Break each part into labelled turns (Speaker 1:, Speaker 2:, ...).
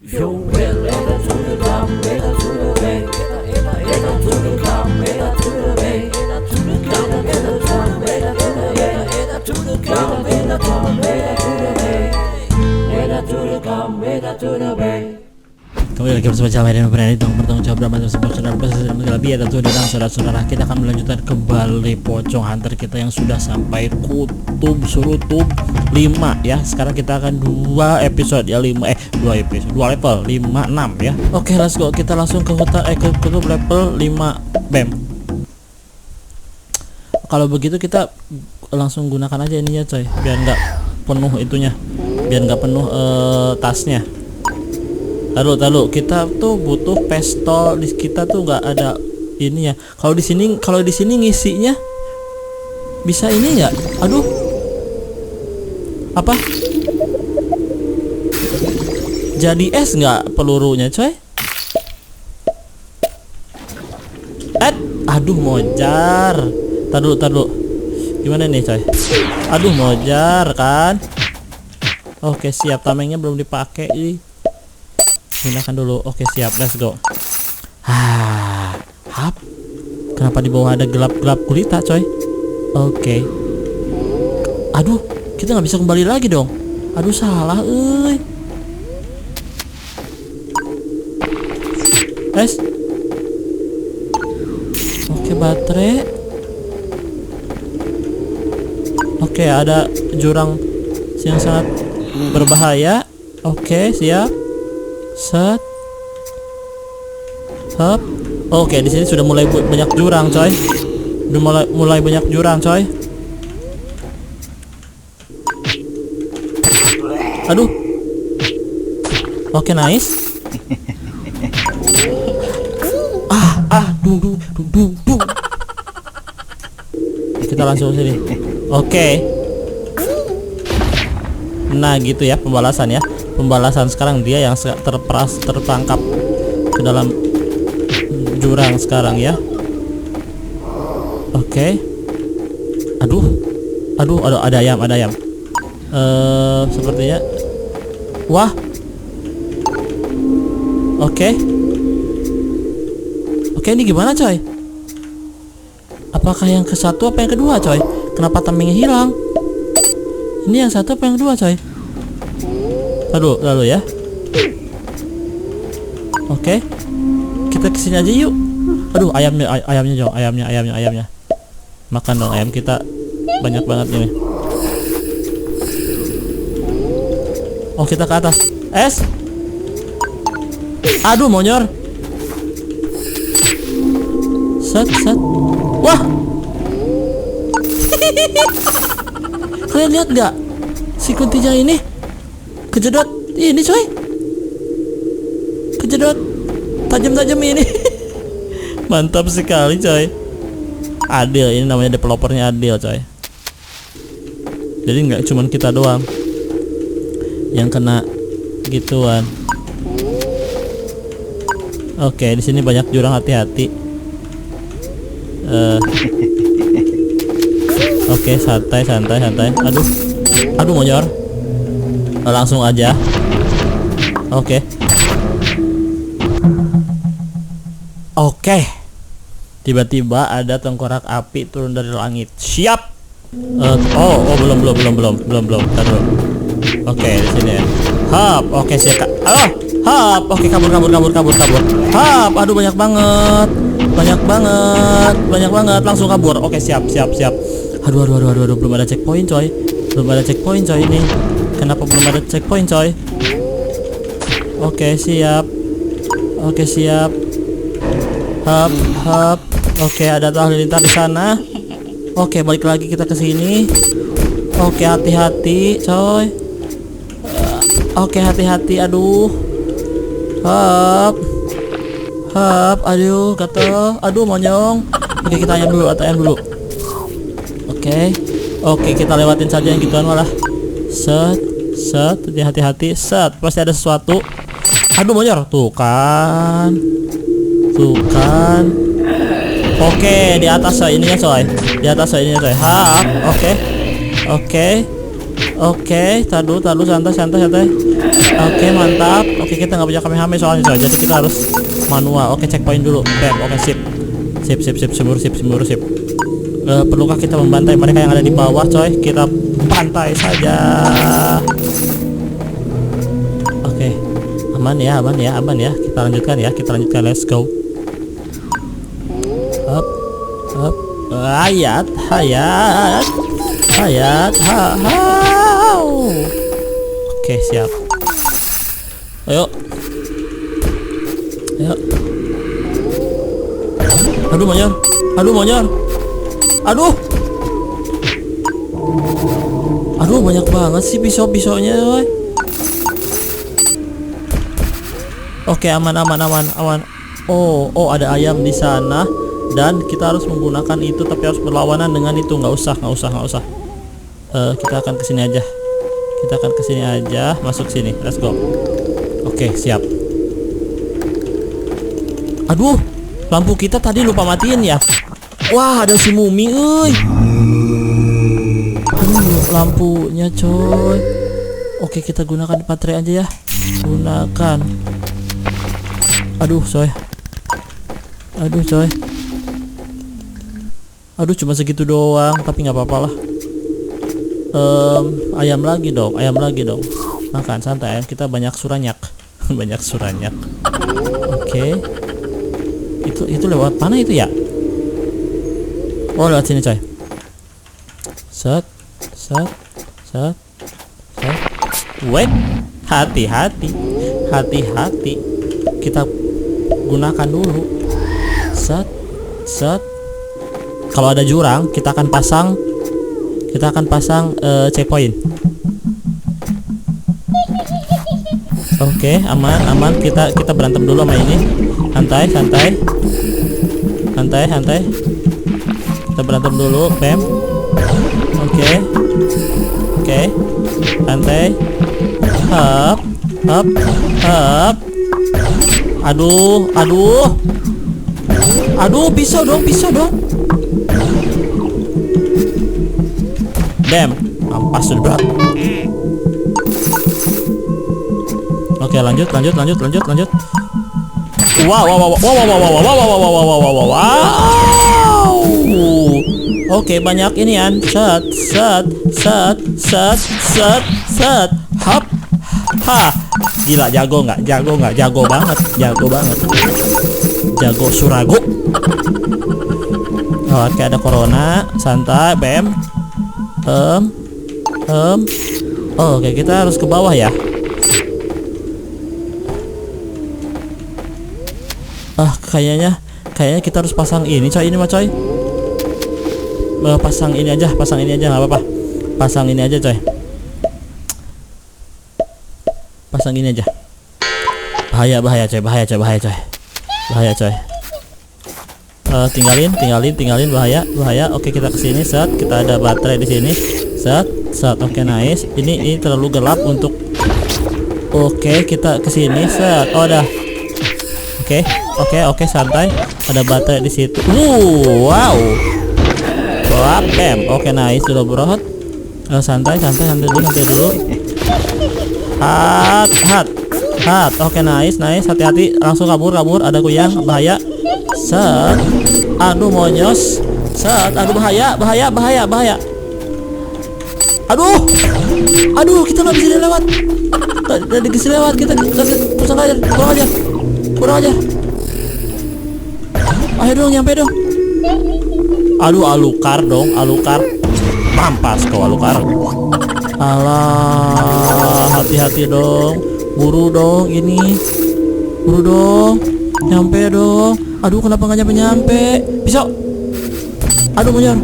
Speaker 1: Yo, well, enter to the drum, enter to the bay, enter to the drum, enter to the bay, enter to the drum, enter to the drum, enter to the bay, enter to the drum, enter to the bay, enter to the drum, enter to the bay.
Speaker 2: Kembali lagi bersama channel dan berani bertanggung jawab dalam sebuah channel lebih ada tuh dan saudara-saudara, kita akan melanjutkan kembali pocong hunter kita yang sudah sampai kutub surutub 5 ya. Sekarang kita akan 2 episode ya, 2 level 5 6 ya. Oke, let's go. Kita langsung ke hutan ke kutub level 5 bam. Kalau begitu kita langsung gunakan aja ininya coy, biar nggak penuh itunya, biar nggak penuh tasnya. Taruh, kita tuh butuh pistol, di kita tuh nggak ada ininya. Kalau di sini ngisinya bisa ini ya. Aduh, apa? Jadi es nggak pelurunya, coy? Aduh, mojar. Taruh. Gimana nih, coy? Aduh, mojar kan? Oke, siap. Tamengnya belum dipakai nih. Gunakan dulu. Oke, siap, let's go. Hap. Kenapa di bawah ada gelap-gelap gulita, coy? Oke. Aduh, kita nggak bisa kembali lagi dong. Aduh, salah, guys. Oke, baterai. Oke, ada jurang yang sangat berbahaya. Oke, siap. Set. Hop. Oke, di sini sudah mulai banyak jurang, coy. Udah mulai banyak jurang, coy. Aduh. Oke, nice. Dung. Kita langsung sini. Oke. Nah, gitu ya pembalasan ya. Pembalasan sekarang dia yang terperangkap ke dalam jurang sekarang ya. Oke. Aduh, ada ayam. Sepertinya. Wah. Oke, ini gimana, coy? Apakah yang ke satu apa yang kedua, coy? Kenapa tamengnya hilang? Ini yang satu apa yang kedua, coy? Lalu ya. Oke. Kita kesini aja yuk. Aduh, ayamnya. Makan dong ayam kita. Banyak banget ini. Oh, kita ke atas. Es. Aduh, monyor. Set. Wah. Kalian lihat nggak? Si kuntinya ini kejedot ini, coy. Kejedot tajam ini. Mantap sekali, coy. Adil, ini namanya developernya Adil, coy. Jadi nggak cuman kita doang yang kena gituan. Oke, di sini banyak jurang, hati-hati. Oke, santai. Aduh, monyor. Langsung aja. Oke. Tiba-tiba ada tengkorak api turun dari langit. Siap. Belum. Taruh. Oke, di sini ya. Hap. Oke, siap. Hap. Oke, kabur. Hap. Aduh, banyak banget. Langsung kabur. Oke, siap. Aduh. Belum ada checkpoint, coy. Ini. Kenapa belum ada checkpoint, coy? Oke, siap. Hap. Oke, ada tuh halilintar di sana. Oke, balik lagi kita ke sini. Oke, hati-hati, coy. Oke, hati-hati. Aduh. Hap. Aduh, gatel. Aduh, monyong. Oke, kita ayam dulu. Oke, kita lewatin saja yang gituan malah. Set, hati-hati. Set, pasti ada sesuatu. Aduh, monyor. Tuh kan. Oke, di atas ininya, coy. Hap. Oke. Oke, tadu santai. Oke, mantap. Oke, kita nggak punya Kamehameha soalnya coy. Jadi kita harus manual. Oke, checkpoint dulu. Bam. Oke, sip. Sip. Perlukah kita membantai mereka yang ada di bawah coy? Kita bantai saja. Oke, aman ya. Kita lanjutkan. Let's go. Up. Hayat. Oke, siap. Ayo. Aduh, monyor. Aduh, banyak banget sih pisau-pisaunya, woy. Oke, aman. Oh, ada ayam di sana dan kita harus menggunakan itu, tapi harus berlawanan dengan itu. Nggak usah. Kita akan kesini aja. Masuk sini. Let's go. Oke, siap. Aduh, lampu kita tadi lupa matiin ya. Wah, ada si Mumi, euy. Lampunya coy. Oke, kita gunakan baterai aja ya. Gunakan. Aduh coy. Aduh, cuma segitu doang, tapi nggak apa-apa lah. Ayam lagi dong. Makan santai, kita banyak suranyak. Oke. Itu lewat mana itu ya? Oh, lewat sini coy. Set. Wait, hati-hati. Kita gunakan dulu. Set. Kalau ada jurang, kita akan pasang checkpoint. Oke, aman. Kita berantem dulu sama ini. Santai. Kita berantem dulu, Pem. Oke. Santai. Up. Aduh, pisau dong. Damn, ampas sudah. Oke, lanjut. Wow. Oke, banyak inian. Set. Hop. Ha. Gila, jago nggak? Jago banget. Jago surago. Oke, ada corona. Santai, Bam. Oke, kita harus ke bawah ya. Kayaknya kita harus pasang ini coy. Pasang ini aja nggak apa-apa. Pasang ini aja coy. Bahaya coy. Tinggalin bahaya. Oke, kita kesini. Set. Kita ada baterai di sini. Set. Oke, nice. Ini terlalu gelap untuk. Oke, kita kesini. Set. Oh, dah. Oke, santai. Ada baterai di situ. Wow. Bam. Oke, nice. Sudah berot. Santai dulu. Hat. Oke, nice. Hati-hati. Langsung kabur. Ada kuyang. Bahaya. Set. Aduh, monyos. Set. Aduh, bahaya. Aduh, kita nggak bisa lewat. Tadi bisa lewat. Kita pusing aja. Kurang aja. Ayo dong, nyampe dong. Aduh, alukar. Mampas kau alukar. Alah, hati-hati dong. Buru dong ini. Nyampe dong. Aduh, kenapa nggak nyampe? Pisau. Aduh, monyor.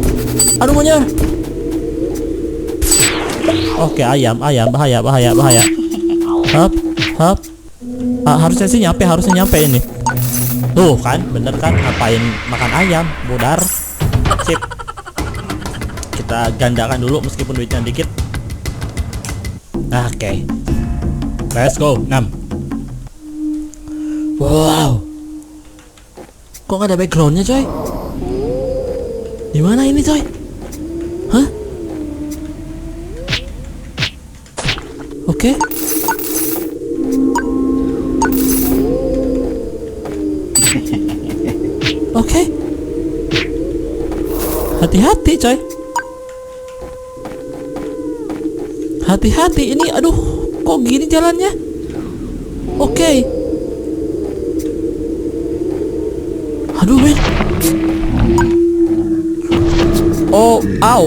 Speaker 2: Oke, ayam. Bahaya. Hap. Harusnya nyampe ini. Tuh kan, bener kan? Ngapain makan ayam, bodar. Sip. Kita gandakan dulu meskipun duitnya dikit. Oke. Let's go. 6. Wow. Kok nggak ada backgroundnya coy? Di mana ini coy? Hah? Oke. Oke. Hati-hati coy. Hati-hati ini, aduh, kok gini jalannya? Oke. Aduh men. Oh, au,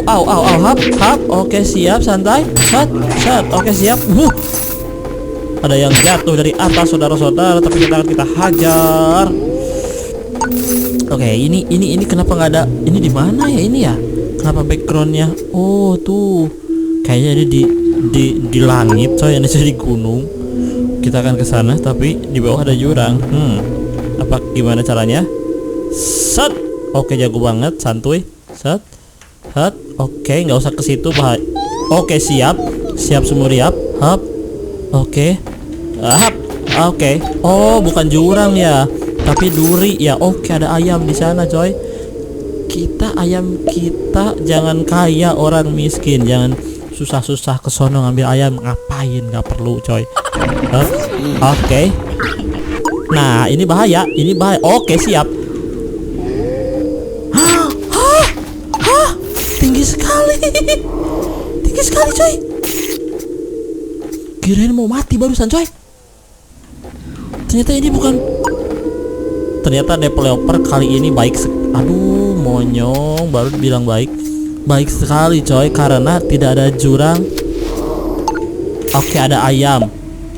Speaker 2: hap. Oke, siap, santai. Set. Oke, siap. Ada yang jatuh dari atas, saudara-saudara, tapi kita hajar. Oke, ini kenapa nggak ada? Ini di mana ya ini ya? Kenapa backgroundnya? Oh, tuh. Kayaknya ini di langit, coy, ini di gunung. Kita akan ke sana, tapi di bawah ada jurang. Apa gimana caranya? Set. Oke, jago banget, santuy. Set. Oke, nggak usah ke situ, bahaya. Oke, siap semua. Hap. Oke. Hap. Oke. Oh, bukan jurang ya, tapi duri ya. Oke, ada ayam di sana, coy. Ayam kita jangan kaya orang miskin, jangan susah-susah ke sono ngambil ayam. Ngapain? Nggak perlu, coy. Oke. Nah, ini bahaya. Oke, siap. Tinggi sekali coy. Kirain mau mati barusan coy. Ternyata ini bukan. Ternyata developer kali ini baik. Aduh, monyong, baru bilang baik sekali coy, karena tidak ada jurang. Oke, ada ayam.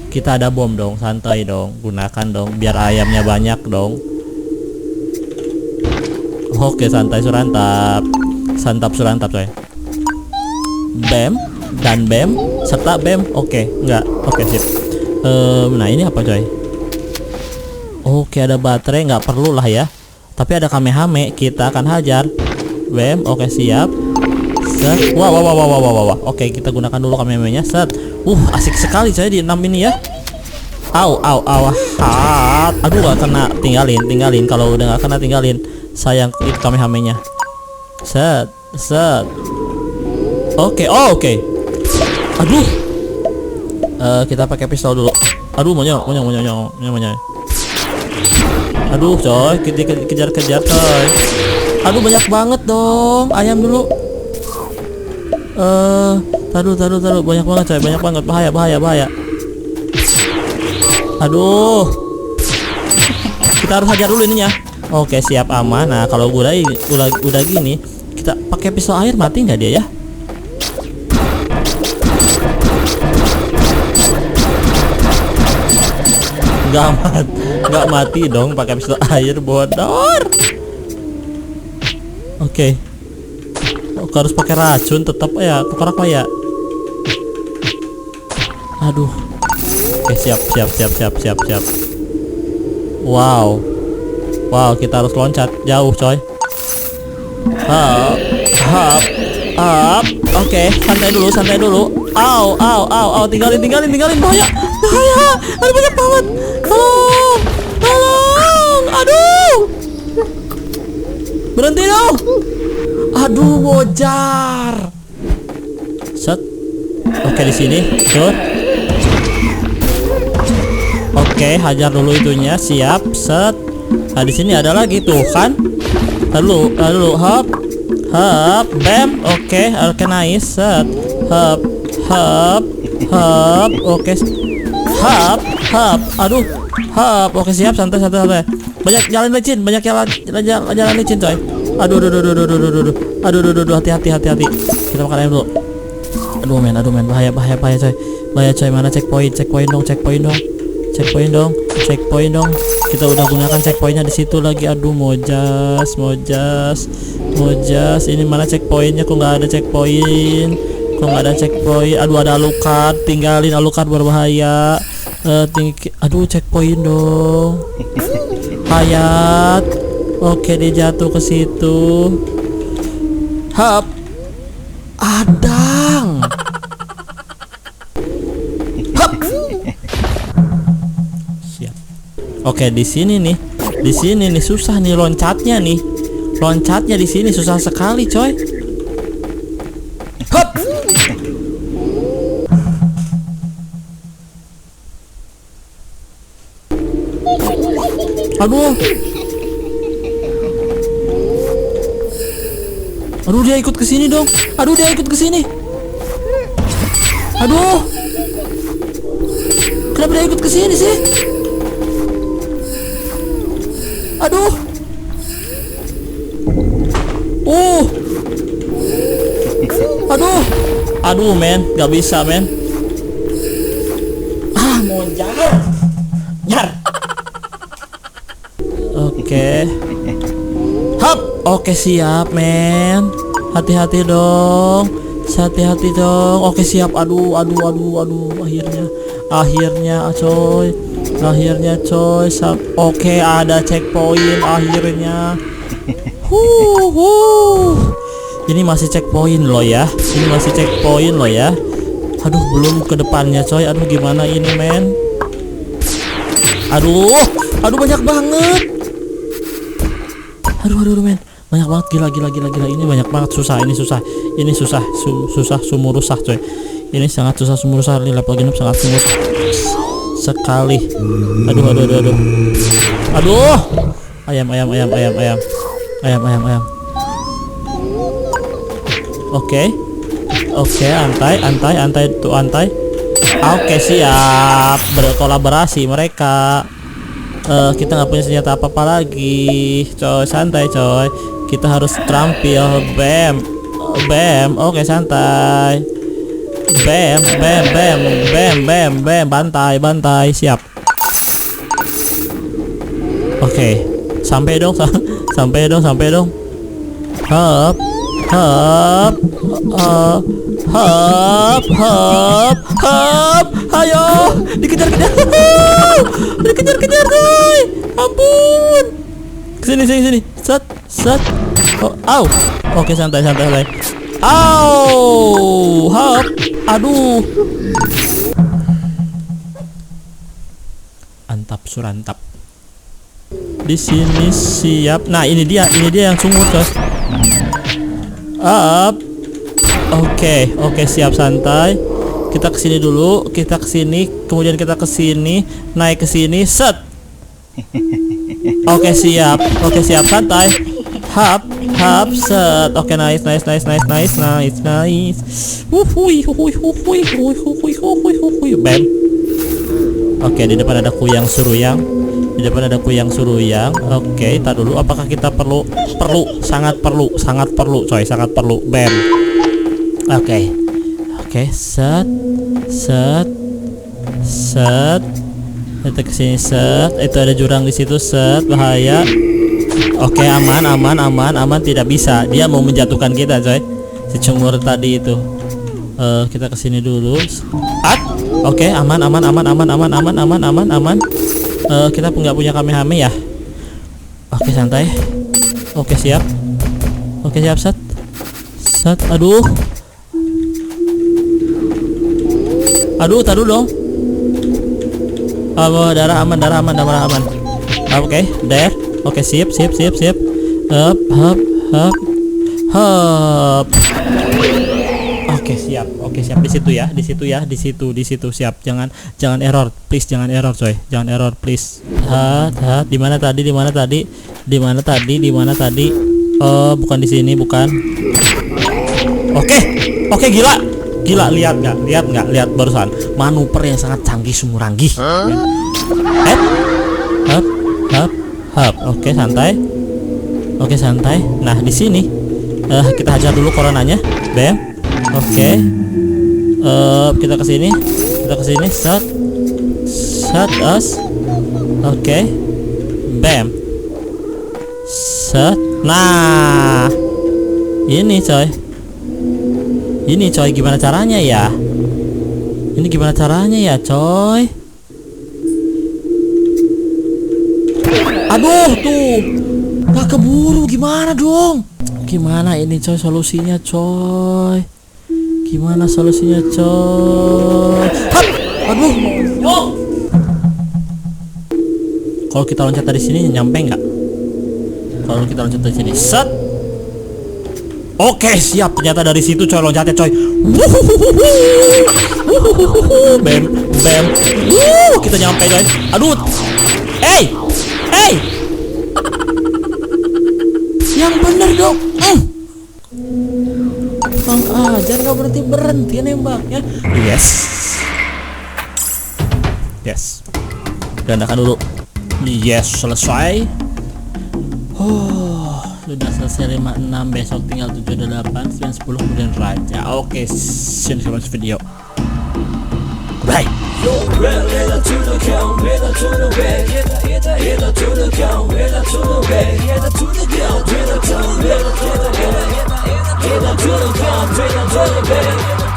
Speaker 2: Kita ada bom dong, santai dong, gunakan dong biar ayamnya banyak dong. Oke, santai, santap surantap coy. Bam dan bam serta bam. Oke, enggak. Oke, sip. Nah ini apa coy? Oke, ada baterai, nggak perlu lah ya. Tapi ada kamehame, kita akan hajar. Bam. Oke, siap. Set. Wah. Oke, kita gunakan dulu kamehame-nya. Set. Asik sekali coy di 6 ini ya. Au. Aduh, nggak kena, tinggalin. Kalau udah nggak kena tinggalin. Sayang itu kamehame-nya. Set. Oke. Aduh. Kita pakai pistol dulu. Aduh, monyong. Aduh, coy, kejar coy. Aduh, banyak banget dong. Ayam dulu. Taruh. Banyak banget coy, bahaya. Aduh. Kita harus hajar dulu ininya. Oke, siap, aman. Nah, kalau udah gini, kita pakai pistol air, mati nggak dia ya? Nggak mati dong pakai pistol air, bodor. Oke. Harus pakai racun tetap ya, tukar apa ya? Aduh. Oke, siap. Wow, kita harus loncat jauh coy. Hap. Oke, santai dulu. Au. Tinggalin, bahaya. Ada banyak banget. Tolong. Aduh. Berhenti dong. Aduh, mojar. Set. Oke, di sini. Set. Oke, hajar dulu itunya. Siap. Set. Nah, di sini ada lagi tuh kan. Lalu hop. Bam. Oke, nice. Set. Hop. Oke. Hop. Aduh. Hop. Oke, siap, santai. Banyak jalan licin coy. Aduh, hati-hati. Kita makan ayam dulu. Aduh men, bahaya coy. Mana checkpoint dong. Kita udah gunakan checkpointnya di situ lagi. Aduh, mojas. Ini mana checkpointnya? Kok nggak ada checkpoint? Aduh, ada Alucard. Tinggalin, Alucard berbahaya. Aduh, checkpoint dong. Hayat. Oke, dia jatuh ke situ. Hap. Adang. Hap. Siap. Oke, di sini nih susah nih loncatnya nih. Loncatnya di sini susah sekali, coy. Hop. Aduh. Aduh, dia ikut ke sini dong. Aduh, dia ikut ke sini. Aduh. Kenapa dia ikut ke sini sih? Aduh. Aduh. Aduh, men, gak bisa, men. Mau jar. Oke. Hap. Oke, siap, men. Hati-hati dong. Hati-hati dong. Oke, siap. Aduh. Akhirnya, coy. Oke, ada checkpoint akhirnya. Ini masih checkpoint loh ya. Aduh, belum ke depannya, coy. Aduh, gimana ini, men? Aduh, banyak banget. Aduh, men. Banyak banget, gila. Ini banyak banget, Ini susah, sumur rusak, coy. Ini sangat susah, sumur rusak. Ini level genep sangat sumur sekali. Aduh. Ayam. Oke, antai. Oke, siap. Berkolaborasi mereka. Kita nggak punya senjata apa-apa lagi, coy. Santai, coy. Kita harus terampil. Bam. Oke, santai. Bam. Bantai. Siap. Oke. Sampai dong. Hop. Ayo, dikejar. Dikejar, coy. Ampun. Sini. Set. Oh, au. Oke, santai. Au. Hop. Aduh. Antap surantap. Di sini siap. Nah, ini dia yang sumur, guys. Up. Oke, siap, santai. Kita kesini dulu, kemudian kita kesini, naik ke sini, set. Oke, siap, santai. Hap, set. Oke, nice. Bam. Oke, di depan ada kuyang suruyang. Oke, tar dulu. Apakah kita perlu? Sangat perlu, coy. Bam. Oke, set. Kita kesini, set. Itu ada jurang di situ, set. Bahaya. Oke, aman. Tidak bisa. Dia mau menjatuhkan kita, coy. Si cumur tadi itu. Kita kesini dulu. Oke, aman. Kita nggak punya kamehame ya. Oke, santai. Oke, siap, set. Aduh, taruh dong. Darah aman. Oke, there. Oke, siap. Hop. Oke, siap. Di situ siap. Jangan error, please. Coy. Jangan error, please. Di mana tadi? Bukan di sini, bukan. Oke, gila. Lihat nggak barusan manuver yang sangat canggih, sumuranggih. Hop. Oke, santai. Nah, di sini kita hajar dulu coronanya. Bam. Oke. Kita kesini, set us. Oke. Bam. Set. Nah, ini coy, gimana caranya ya? Coy? Aduh, tuh gak keburu, gimana dong? Gimana ini, coy, solusinya, coy? Hap! Aduh, kalau kita loncat dari sini nyampe nggak? Kalau kita loncat dari sini, set. Oke, siap. Ternyata dari situ, coy, loncatnya, coy. Bam. Kita nyampe, coy. Aduh. Hey, yang bener dong. Bang aja nggak berhenti nembaknya. Yes, gandakan dulu. Yes, selesai. Sudah selesai 56, besok tinggal 7, 8, 9, 10 kemudian raja. Oke, see you next video. Bye.
Speaker 1: Hit to the count, hit to the back, hit to the count, hit to the back, hit to the count, hit to the count, hit to the back.